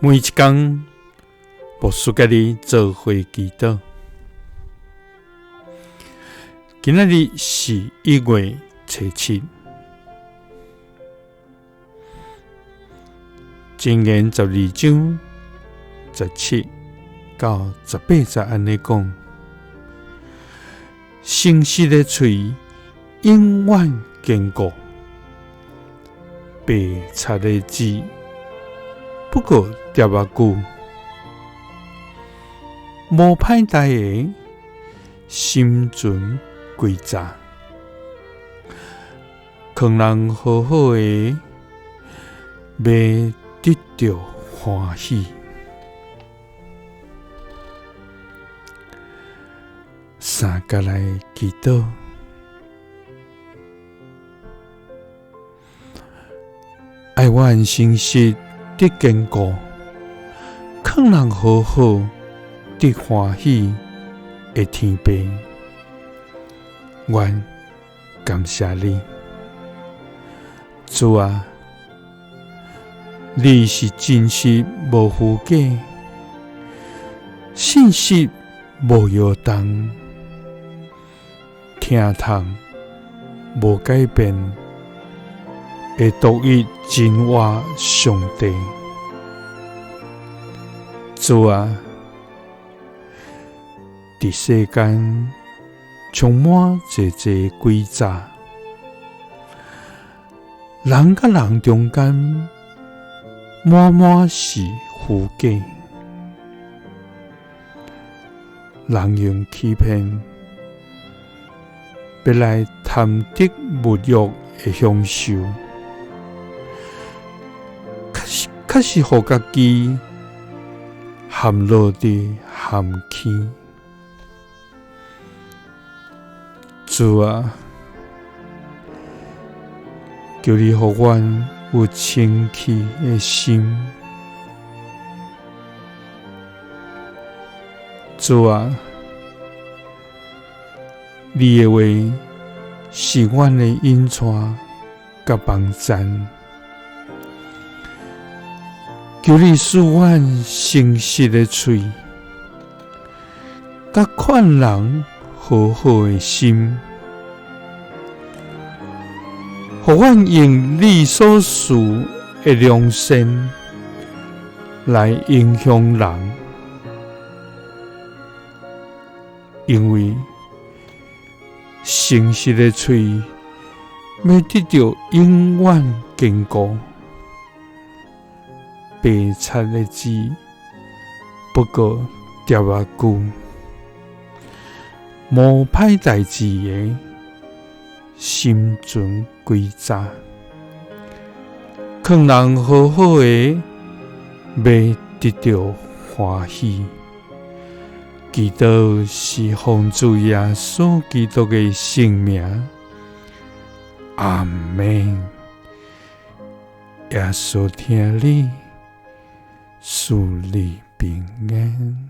每一天，牧师甲你做伙祈祷。今仔日是1月初7，箴言12章17到18節安尼講：誠實的嘴永遠堅固，白賊的舌不過掉目久，無歹代的心存詭詐，勸人好好的未得到歡喜。三甲來祈禱，愛願誠實得堅固，勸人好好得歡喜的天父，願感謝你，主啊！你是真實無虛假，信實無搖動，聽從無改變的獨一真活上帝。主啊！在世間充滿濟濟詭詐，人甲人中間滿滿是虛假，人用欺騙要來貪得物欲的享受，確實互家己陷落的陷阱。主啊，求你互阮有清氣的心。主啊，你的話是阮的引帶甲幫贊，求你使阮誠實的嘴，甲勸人好好的心，互阮用你所賜的良善來影響人，因為誠實的嘴要得到永遠堅固，白賊的舌不過掉目久，無歹代志的心存詭詐，勸人好好的未得到歡喜。祈禱是奉主耶穌基督的聖名，阿們。耶穌聽你，賜你平安。